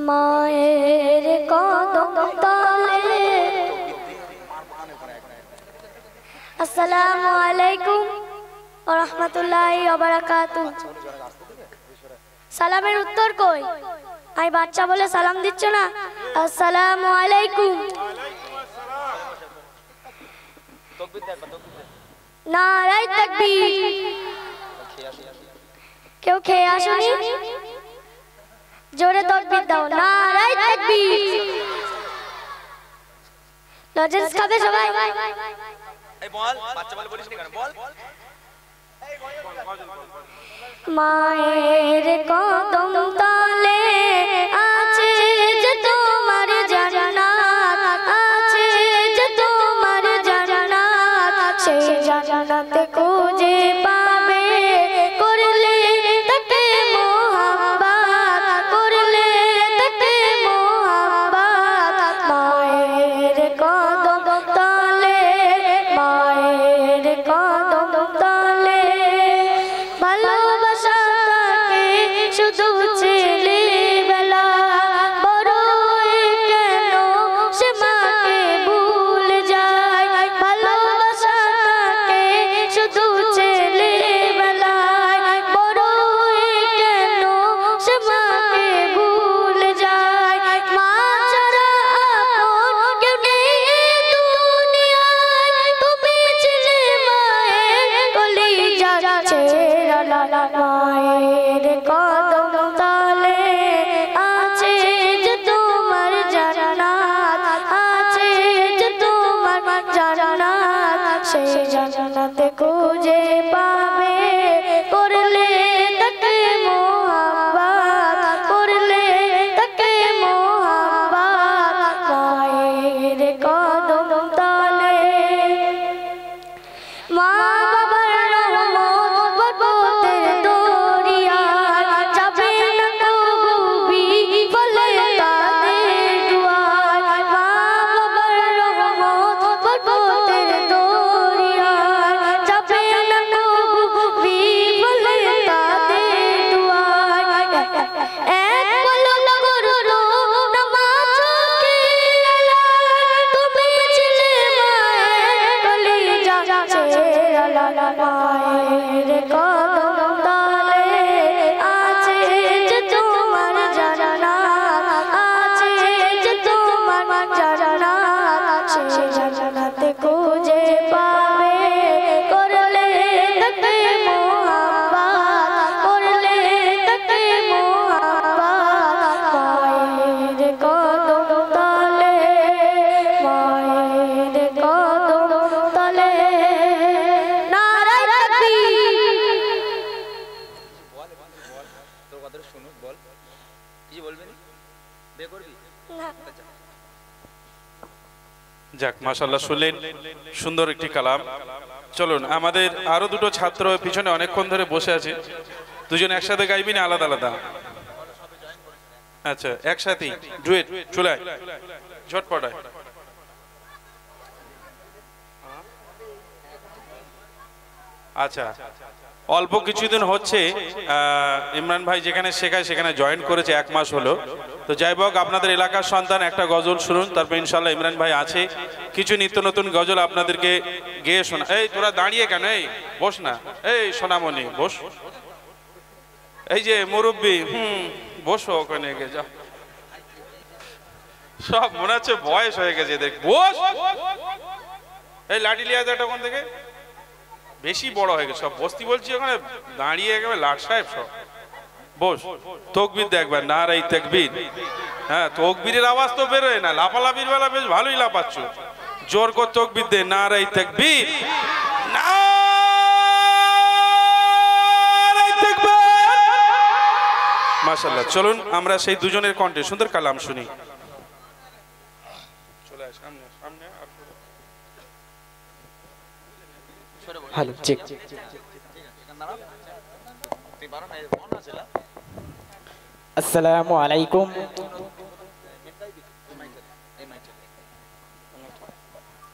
মায়ের কদম তলে। আসসালামু আলাইকুম ওয়া রাহমাতুল্লাহি ওয়া বারাকাতুহু। সালামের উত্তর কই? আমি বাচ্চা বলে সালাম দিচ্ছ না? আসসালামু আলাইকুম। নারায়ে তাকবীর। কেউ খেয়ে আসুনি? জোরে তাকবীর দাও। নারায়ে তাকবীর। লজেন্স খাবে সবাই? এই বল, বাচ্চা বলে বলিস না কেন? বল। মায়ের কদম তলে আছে যে তোমার জান্নাত, আছে যে তোমার জান্নাত, সেই জান্নাতে খুঁজে পাবে করলে তাকে মোহাব্বত, করলে তাকে মোহাব্বত। মায়ের কদম তলে, মায়ের কদম তলে ভালোবাসা থাকে শুধু ছেলেবেলা, বড় কেন সে মাকে ভুলে যায়। ভালোবাসা থাকে শুধু ছেলেবেলায়, বড় কেন সে মাকে ভুলে যায়। মা ছাড়া আপন কেউ নেই দুনিয়ায়, তুমি ছিলে মায়ের কলিজা ছেঁড়া। মায়ের কদম তলে আছে যে তোমার জান্নাত, আছে যে তোমার জান্নাত, সেই জান্নাতে খুঁজে পাবে করলে তাকে মোহাব্বত, করলে তাকে মোহাব্বত। মায়ের কদম তলে মা বাবার রহমত বরকতের দরিয়ায় যাবে না কবু বিফলে তাদের দুয়ার। মা বাবার রহমত বরকতের দরিয়ায় যাবে না কবু বিফলে তাদের দুয়ার। এক পলক করলো নামাজ চোখে আলায়, তুমি ছিলে মায়ের কলিজা ছেঁড়া। মায়ের কদম তলে আছে যে তোমার জান্নাত, আছে যে তোমার জান্নাত, সেই জান্নাতে খুঁজে পাবে করলে তাকে মোহাব্বত, করলে তাকে মোহাব্বত। মায়ের কদম তলে, মায়ের কদম তলে। নারায়ে তাকবীর। তোর কথা শুনুক, বল কি বলবি? বে করবি না। যাক, মাশাআল্লাহ, শুনলেন সুন্দর একটি কালাম। চলুন, আমাদের আরো দুটো ছাত্র পিছনে অনেকক্ষণ ধরে বসে আছে, দুজন একসাথে গাইবি না আলাদা আলাদা? আচ্ছা, একসাথেই ডুয়েট চুলায় ঝটপটায়। আচ্ছা, অল্প কিছুদিন হচ্ছে ইমরান ভাই যেখানে শেখায় সেখানে জয়েন করেছে, 1 মাস হলো। তো যাই হোক, আপনাদের এলাকার সন্তান একটা গজল শুনুন, তারপর ইনশাল্লাহ ইমরান ভাই আছে কিছু নিত্য নতুন গজল আপনাদেরকে গেয়ে শোনা। এই তোরা দাঁড়িয়ে কেন? এই বস না, এই সোনামণি বস। এই যে মুরব্বী, বসো ওখানে গিয়ে, যাও। সব মনে হচ্ছে বয়স হয়ে গেছে দেখ, বস। এই লাঠি লিয়া দেয় ওখান থেকে, বেশি বড় হয়ে গেছে সব। বস্তি বলছি ওখানে দাঁড়িয়ে একেবারে লাট সাহেব সব। বস, তকবীর দেখবেন, নারায়ে তাকবীর। হ্যাঁ, তকবীরের আওয়াজ তো বেরোয় না, লাফালাফির বেলা বেশ ভালোই লাফাচ্ছ। জোর করে তকবীর দে, নারায়ে তাকবীর, নারায়ে তাকবীর। মাশাআল্লাহ, চলুন আমরা সেই দুজনের কণ্ঠে সুন্দর কালাম শুনি। চলে আয় সামনে, সামনে। Hello, check. আসসালামু আলাইকুম।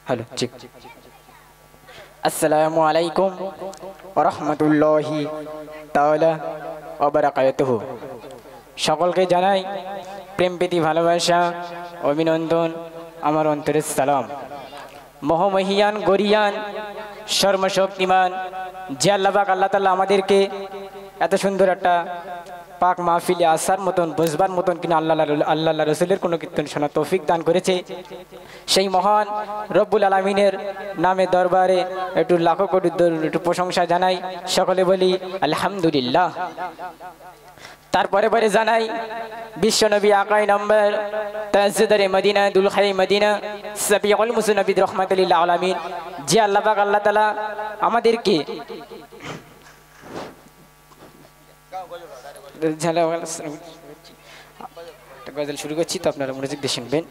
Hello, check. আসসালামু আলাইকুম ওয়া রাহমাতুল্লাহি তাআলা ওয়া বারাকাতুহু। সকলকে জানাই প্রেম প্রীতি ভালোবাসা অভিনন্দন আমার অন্তরের সালাম। মহামহিয়ান গরিয়ান সর্বশক্তিমান যে আল্লাহ পাক আল্লাহ তাআলা আমাদেরকে এত সুন্দর একটা পাক মাহফিলে আসার মতন বসবার মতন কিনা আল্লাহ রসুলের কোনো কীর্তন শোনা তৌফিক দান করেছে, সেই মহান রব্বুল আলামিনের নামে দরবারে একটু লাখো কোটি একটু প্রশংসা জানাই, সকলে বলি আলহামদুলিল্লাহ। তারপরে পরে জানাই বিশ্বনবী আকাই নম্বর তাজদারে মদিনা দুলখাই মদিনা সাবিউল মুসনবিদ রহমাতুল্লিল আলামিন যে আল্লাহ পাক আল্লাহ তাআলা আমাদেরকে গজল শুরু করছি, তো আপনারা মনোযোগ দিয়ে শুনবেন।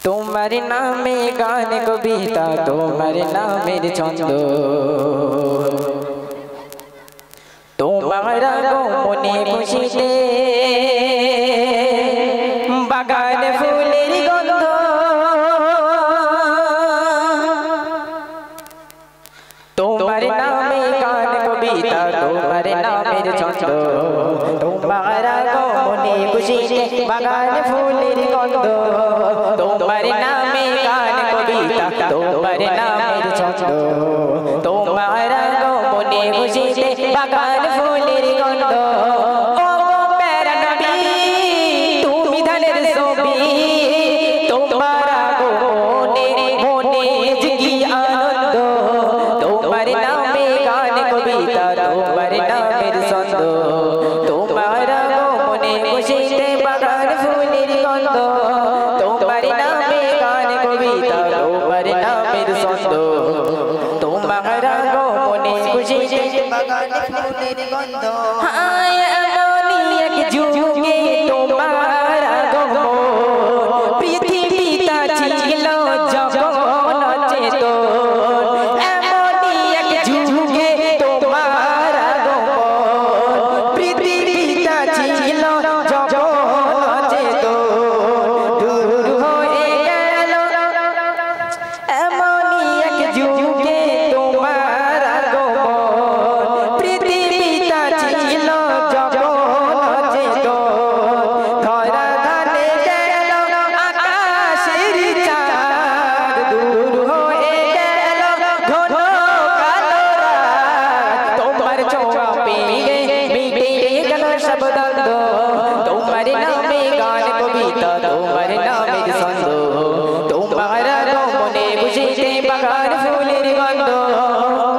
তোমার নামে গান কবিতা, তোমার নামের ছন্দ, তোমার মনে খুশিতে বাগান ফুলের গন্ধ, তোমার নামে গান কবিতা, তোমার নামের ছন্দ, তোমার মনে খুশিতে বাগান ফুলের গন্ধ, তোমার নামে গান কবিতা, তোমার নামের ছন্দ, তোমার মনে খুশিতে বাগান ফুলের গন্ধ। ও প্যারা নবী তুমি ধানের ছবি, তোমার মনে মনে কি আনন্দ, তোমার নামে গান কবিতা, তোমার নামের ছন্দ, তোমার মনে খুশিতে বাগান ফুলের গন্ধ, তোমার নামে গান কবিতা, তোমার নামের ছন্দ, তোমার মনে খুশিতে বাগান ফুলের গন্ধ। হায় এমনই এক যুগে তোমার আগমন, পৃথিবীটা ছিল যখন অচেতন, এমনই এক যুগে তোমার আগমন, পৃথিবীটা ছিল যখন অচেতন, দূর হয়ে গেল এমনই এক যুগে তোমার আগমন, পৃথিবীটা ছিল যখন অচেতন, ধরা ধানে গেল আকাশের চাঁদ, দূর হয়ে গেল ঘন কালো রাত, তোমার ছোঁয়া পেয়ে মিটে গেল সব দ্বন্দ্ব, তোমার নামে গান কবিতা, তোমার নামের ছন্দ, তোমার মনে খুশিতে বাগান ফুলের গন্ধ,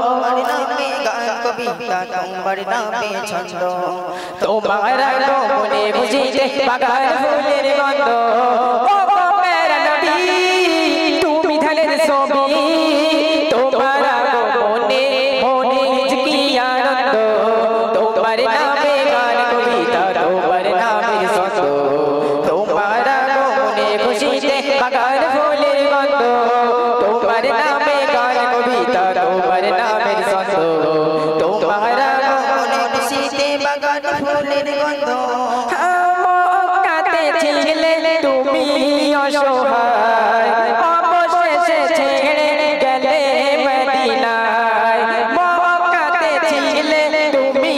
তোমার নামে গান কবিতা, তোমার নামে ছন্দ, তোমার মনে খুশিতে বাগান ফুলের গন্ধ। ও প্যারা নবী তুমি ধানের ছবি, তোমার মনে মনে কি আনন্দ, তোমার নামে গান কবিতা, তোমার নামের ছন্দ, তোমার মনে খুশিতে বাগান ফুলের গন্ধ, তোমার নামে গান কবিতা, তোমার নামের ছন্দ, তোমার মনে খুশিতে বাগান ফুলের গন্ধ। মক্কাতে ছিলে তুমি অসহায়, অবশেষে ছেড়ে গেলে মদিনায়, মক্কাতে ছিলে তুমি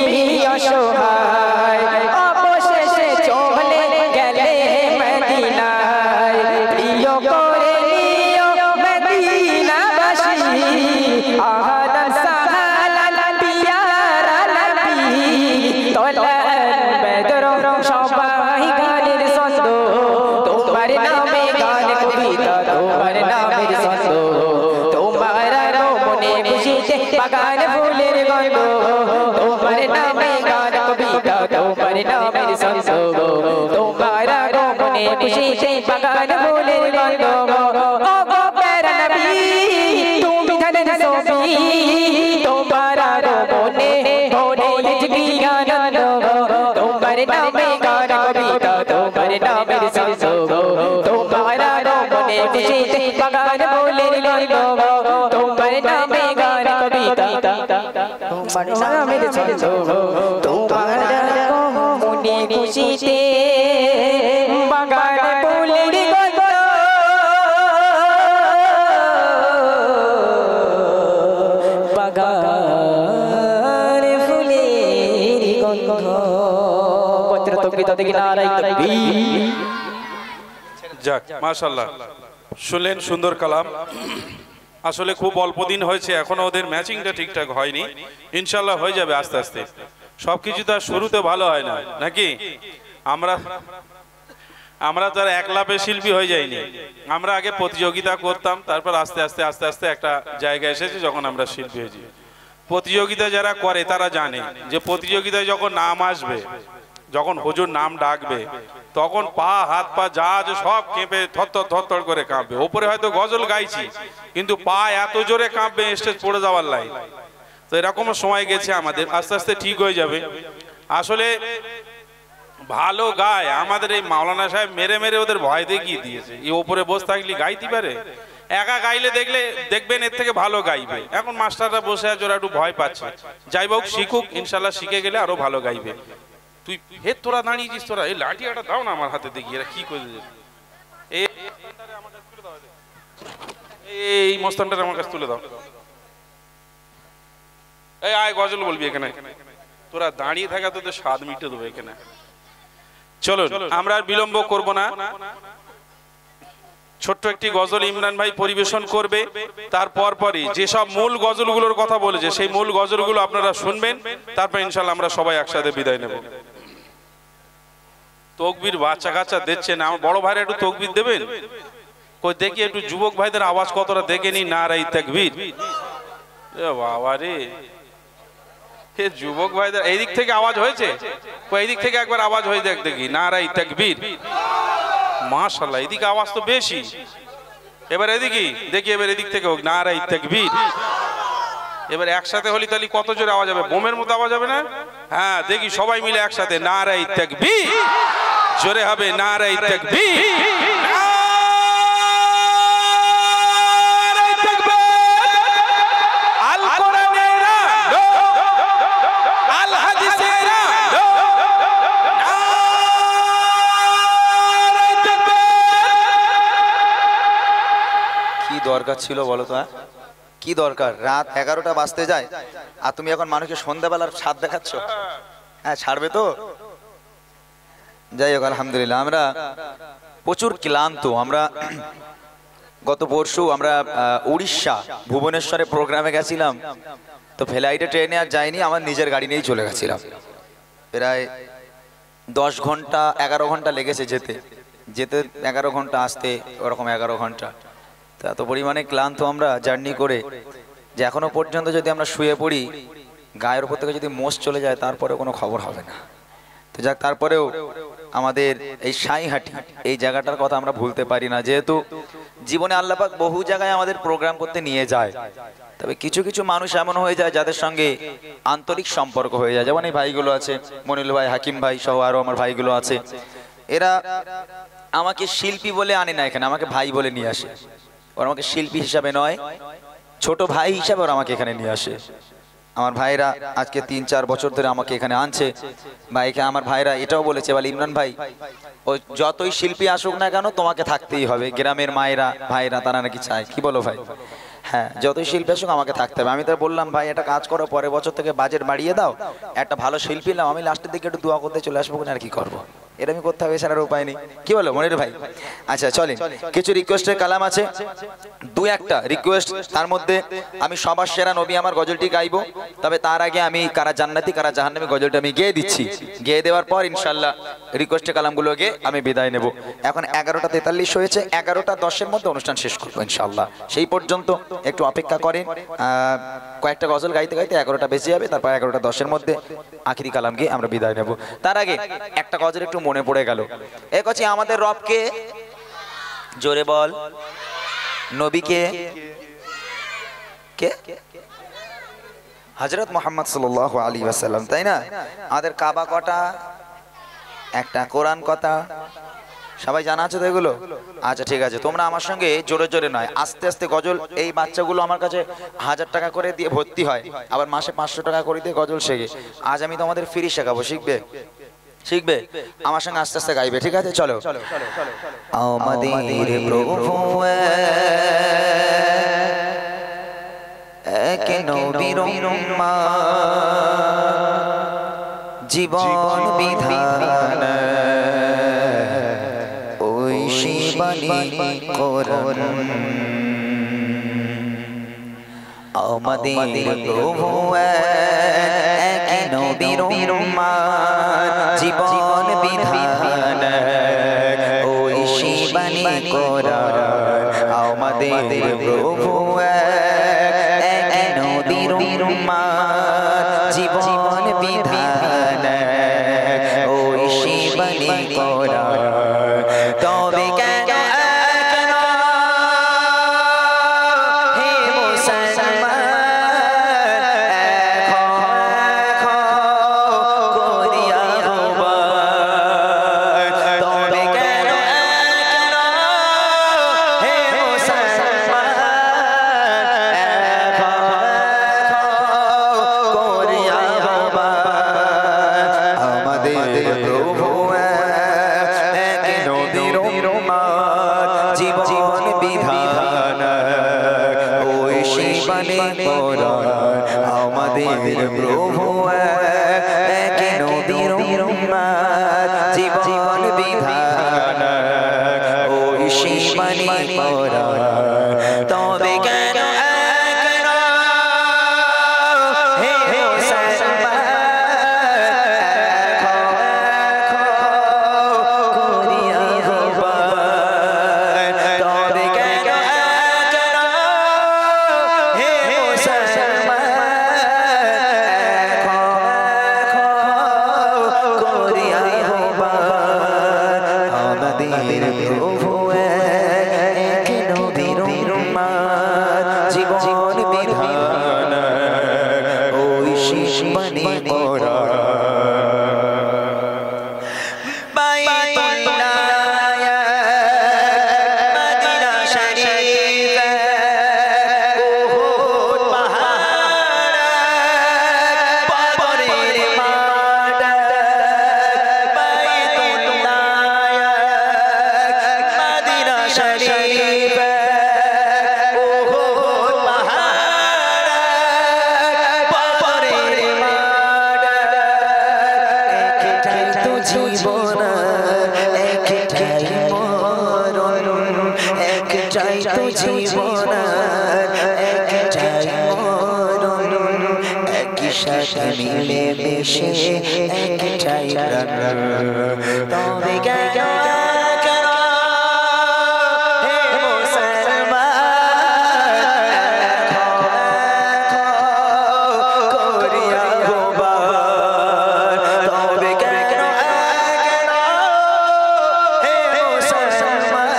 অসহায়, অবশেষে চলে গেলে মদিনায়, প্রিয় করে নিও মদিনাবাসী, আহাদান সাহালান পিয়ারা নবী, তোলান বেদর সবাই গানের ছন্দ, তোমার নামে গান কবিতা, তোমার নামের ছন্দ, তোমার মনে খুশিতে বাগান ফুলের গন্ধ, তোমার নামে গান কবিতা, তোমার নামের ছন্দ, তোমার মনে খুশিতে বাগান ফুলের গন্ধ। ও গো প্যারা নবী তুমি ধানের ছবি, তোমার মনে মনে কি আনন্দ, তোমার নামে গান কবিতা, তোমার নামের ছন্দ, তোমার মনে খুশিতে বাগান ফুলের গন্ধ, তোমার নামে গান কবিতা, তোমার নামের ছন্দ, তোমার মনে খুশিতে বাগান ফুলের গন্ধ, বাগান ফুলের গন্ধ। তাকবীর তাদেরকে নারায়ে তাকবীর। যাক মাশাআল্লাহ, শুনলেন সুন্দর কালাম। আসলে খুব অল্প দিন হয়েছে, এখনো ওদের ম্যাচিংটা ঠিকঠাক হয়নি, ইনশাল্লাহ হয়ে যাবে আস্তে আস্তে। সবকিছু তো আর শুরুতে ভালো হয় না নাকি? আমরা তো আর একলাপে শিল্পী হয়ে যাইনি, আমরা আগে প্রতিযোগিতা করতাম, তারপর আস্তে আস্তে আস্তে আস্তে একটা জায়গা এসেছে যখন আমরা শিল্পী হয়েছি। প্রতিযোগিতা যারা করে তারা জানে যে প্রতিযোগিতায় যখন নাম আসবে, যখন হুজুর নাম ডাকবে, তখন পা হাত পা যা আছে সব কেঁপে থরথর করে কাঁপবে। ওপরে হয়তো গজল গাইছি কিন্তু পা এত জোরে কাঁপবে স্টেজ পড়ে যাওয়ার লাইন। তো এরকম সময় গেছে আমাদের, আস্তে আস্তে ঠিক হয়ে যাবে। আসলে ভালো গায় আমাদের এই মাওলানা সাহেব মেরে মেরে ওদের ভয় দেখিয়ে দিয়েছে। এই ওপরে বসে থাকলে গাইতে পারে, একা গাইলে দেখবেন এর থেকে ভালো গাইবে। এখন মাস্টাররা বসে আছে, ওরা একটু ভয় পাচ্ছে। যাই হোক শিখুক, ইনশাল্লাহ শিখে গেলে আরো ভালো গাইবে। তুই হে তোরা দাঁড়িয়েছিস, তোরা এই লাঠিটা দাও না আমার হাতে, দেখি এরা কি করে। এই মস্তানটা আমার কাছে তুলে দাও। এই আয় গজল বলবি এখানে, তোরা দাঁড়িয়ে থাকা তোদের স্বাদ মিটে দেবো এখানে। চলো আমরা আর বিলম্ব করব না, ছোট্ট একটি গজল ইমরান ভাই পরিবেশন করবে। তারপর পরই যেসব মূল গজলগুলোর কথা বলেছে সেই মূল গজলগুলো আপনারা শুনবেন, তারপর ইনশাল্লাহ আমরা সবাই একসাথে বিদায় নেব। তকবীর বাচ্চা কাচ্চা দিচ্ছে না, আমার বড় ভাইরা একটু তকবীর দেবেন। কই দেখি একটু যুবক ভাইদের আওয়াজ কতটা দেখে নি। নারায়ে তাকবীর। বাবা রে, হে যুবক ভাইদের এই দিক থেকে আওয়াজ হয়েছে? এই দিক থেকে একবার আওয়াজ হয়ে দেখ দেখি। নারায়ে তাকবীর। মাশাআল্লাহ, এদিকে আওয়াজ তো বেশি। এবার এদিকে দেখি, এবার এদিক থেকে হোক। নারায়ে তাকবীর। এবার একসাথে হলি তাহলে কত জোরে আওয়াজ হবে, বোমের মতো আওয়াজ হবে না? হ্যাঁ দেখি সবাই মিলে একসাথে নারায়ে তাকবীর। জোরে হবে নারায়ে তাকবীর। দরকার ছিল বলো তো? কি দরকার? রাত 11টা বাজতে যায় আর তুমি এখন মানুষকে সন্ধ্যাবেলার স্বাদ দেখাচ্ছ? হ্যাঁ ছাড়বে তো? যাই হোক আলহামদুলিল্লাহ, আমরা প্রচুর ক্লান্ত। আমরা গত পরশু আমরা উড়িষ্যা ভুবনেশ্বরে প্রোগ্রামে গেছিলাম, তো ফ্লাইটে ট্রেনে আর যাইনি, আমার নিজের গাড়ি নিয়েই চলে গেছিলাম। প্রায় 10 ঘন্টা 11 ঘন্টা লেগেছে যেতে, 11 ঘন্টা, আসতে ওরকম 11 ঘন্টা। তো এত পরিমাণে ক্লান্ত আমরা জার্নি করে যে এখনো পর্যন্ত যদি আমরা শুয়ে পড়ি, গায়ের উপর থেকে যদি মোষ চলে যায় তারপরে কোনো খবর হবে না। তো যাক, তারপরেও আমাদের এই সাঁইহাটি এই জায়গাটার কথা আমরা ভুলতে পারি না, যেহেতু জীবনে আল্লাহ পাক বহু জায়গায় আমাদের প্রোগ্রাম করতে নিয়ে যায়। তবে কিছু কিছু মানুষ এমন হয়ে যায় যাদের সঙ্গে আন্তরিক সম্পর্ক হয়ে যায়, যেমন এই ভাইগুলো আছে, মনিল ভাই, হাকিম ভাই সহ আরো আমার ভাইগুলো আছে। এরা আমাকে শিল্পী বলে আনে না এখানে, আমাকে ভাই বলে নিয়ে আসে। ওরা আমাকে শিল্পী হিসাবে নয়, ছোট ভাই হিসাবে ওরা আমাকে এখানে নিয়ে আসে। আমার ভাইরা আজকে 3-4 বছর ধরে আমাকে এখানে আনছে। ভাইকে আমার ভাইরা এটাও বলেছে, বলে ইমরান ভাই ও যতই শিল্পী আসুক না কেন তোমাকে থাকতেই হবে। গ্রামের মায়েরা ভাইরা তারা নাকি চায়, কি বলো ভাই? হ্যাঁ, যতই শিল্পী আসুক আমাকে থাকতে হবে। আমি তো বললাম ভাই একটা কাজ করো, পরের বছর থেকে বাজেট বাড়িয়ে দাও, একটা ভালো শিল্পী নাও, আমি লাস্টের দিকে একটু দোয়া করতে চলে আসবো, আর কি করবো, এটা আমি করতে হবে, এছাড়ার উপায় নেই। কি বলো মনির ভাই? আচ্ছা চলেন, কিছু রিকোয়েস্টের কালাম আছে, 2-1টা রিকোয়েস্ট। তার মধ্যে আমি সবার সেরা নবী আমার গজলটি গাইবো, তবে তার আগে আমি কারা জান্নাতি কারা জাহান্নামী গজলটা আমি গেয়ে দিচ্ছি। গেয়ে দেওয়ার পর ইনশাল্লাহ রিকোয়েস্টের কালামগুলো গিয়ে আমি বিদায় নেব। এখন 11:43 হয়েছে, 11:10 মধ্যে অনুষ্ঠান শেষ করবো ইনশাল্লাহ। সেই পর্যন্ত একটু অপেক্ষা করেন, কয়েকটা গজল গাইতে গাইতে 11টা বেজে যাবে, তারপর 11:10 মধ্যে আখিরি কালাম গিয়ে আমরা বিদায় নেব। তার আগে একটা গজল একটু মনে পড়ে গেল। এ কচি আমাদের রবকে জোরে বল, নবীকে কে? হযরত মুহাম্মদ সাল্লাল্লাহু আলাইহি ওয়াসাল্লাম, তাই না? আমাদের কাবা কটা? একটা। কোরআন কথা? সবাই জানা আছে তো এগুলো? আচ্ছা ঠিক আছে, তোমরা আমার সঙ্গে জোরে জোরে নয় আস্তে আস্তে গজল, এই বাচ্চাগুলো আমার কাছে 1000 টাকা করে দিয়ে ভর্তি হয়, আবার মাসে 500 টাকা করে দিয়ে গজল শেখে। আজ আমি তোমাদের ফ্রি শেখাবো, শিখবে? শিখবে? আমার সঙ্গে আস্তে আস্তে গাইবে, ঠিক আছে? চলো। আমাদের প্রভু এক নবীর উম্মত, জীবন বিধান ওই শিবানী করুন আমাদের প্রভু এক নবীর উম্মত জীবন বিধান ওই শিবানী করুন আমাদের প্রভু এক নবীর উম্মত জীবন বিধান ওই শিবানী করুন তবে কেন হে মুসলমান করিয়া তবে কেন হে মুসলমান করিয়া আমাদের প্রভু এক নবীর উম্মত জীবন বিধান ওই শিবানী করুন আমাদের প্রভু এক নবীর উম্মত জীবন বিধান ওই শিবানী করুন তবে কেন হে মুসলমান করিয়া তবে কেন হে মুসলমান করিয়া আমাদের প্রভু এক নবীর উম্মত জীবন বিধান ওই শিবানী করুন মদিনা শরীফ উহুদ পাহাড় বদরের মাঠ বাইতুল্লাহ মদিনা শরীফ উহুদ পাহাড় বদরের মাঠ একটাই তো জীবন একটাই মরণ একটাই তো জীবন একটাই মরণ একই সাথে মিলে মিশে একটাই প্রাণ তবে কেন হে মুসলমান করিয়া তবে কেন হে মুসলমান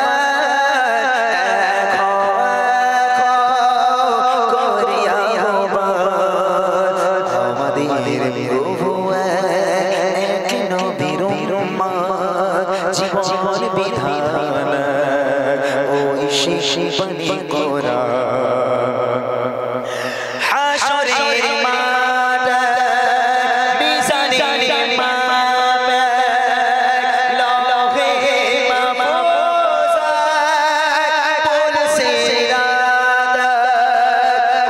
করিয়া আমাদের প্রভু এক নবীর উম্মত জীবন বিধান ওই শিবানী করুন হাশরের মাঠ মিজানের মাপ লৌহে মাহফুজ বলছে রাত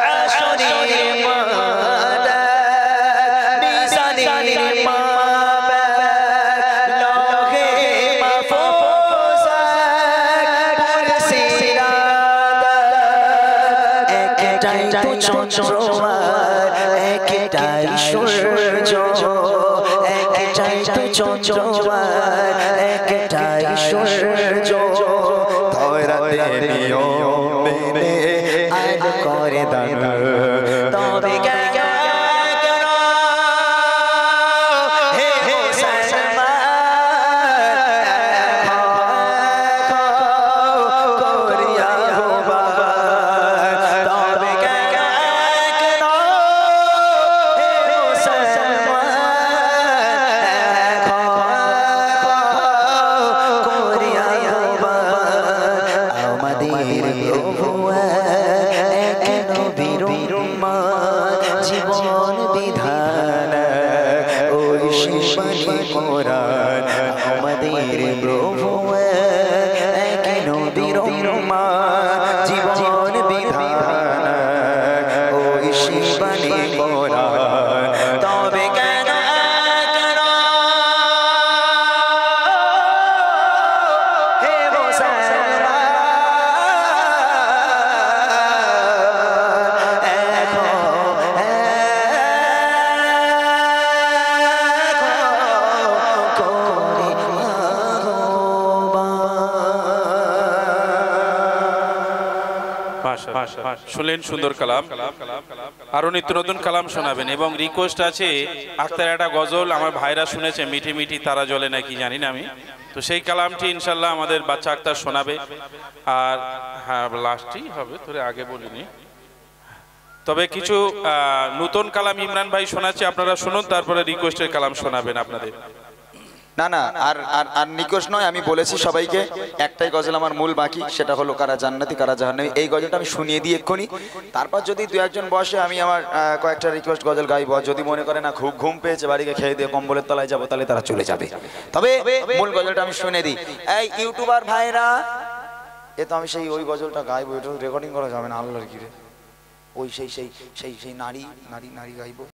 হাশরের মাঠ মিজানের মাপ লৌহে মাহফুজ বলছে রাত একটাই তো চন্দ্র একটাই সূর্য একটাই তো চন্দ্র একটাই সূর্য ধরাতে নিয়ম মেনে আজ করে দান তবে কেন হে মুসলমান করিয়া তবে কেন হে মুসলমান করিয়া আমাদের প্রভু এক নবীর উম্মত জীবন বিধান ওই শিবানী করুন আমাদের প্রভু এক নবীর উম্মত জীবন বিধান ওই শিবানী করুন তবে কেন শুনলেন সুন্দর কালাম, আরো নিত্য নতুন কালাম শোনাবেন এবং রিকোয়েস্ট আছে আখতার একটা গজল আমার ভাইরা শুনেছে, মিঠি মিঠি তারা জ্বলে নাকি জানি না আমি, তো সেই কালামটি ইনশাল্লাহ আমাদের বাচ্চা আখতার শোনাবে। আর হ্যাঁ লাস্টই হবে, তোরে আগে বলিনি, তবে কিছু নতুন কালাম ইমরান ভাই শোনাচ্ছে, আপনারা শুনুন, তারপরে রিকোয়েস্টের কালাম শোনাবেন আপনাদের। না না, আর আর আর নিকোষ নয়, আমি বলেছি সবাইকে একটাই গজল আমার মূল বাকি, সেটা হলো কারা জান্নাতি কারা জাহান্নামী। এই গজলটা আমি শুনিয়ে দিই এক্ষুনি, তারপর যদি দু একজন বসে আমি আমার কয়েকটা রিকোয়েস্ট গজল গাইবো। যদি মনে করে না খুব ঘুম পেয়েছে বাড়িকে খেয়ে দিয়ে কম্বলের তলায় যাবো, তাহলে তারা চলে যাবে। তবে মূল গজলটা আমি শুনে দিই। এই ইউটিউবার ভাইরা, এ তো আমি সেই ওই গজলটা গাইবো, এটা রেকর্ডিং করা যাবে না, আল্লাহর কি রে, ওই সেই সেই সেই সেই নারী নারী নারী গাইবো।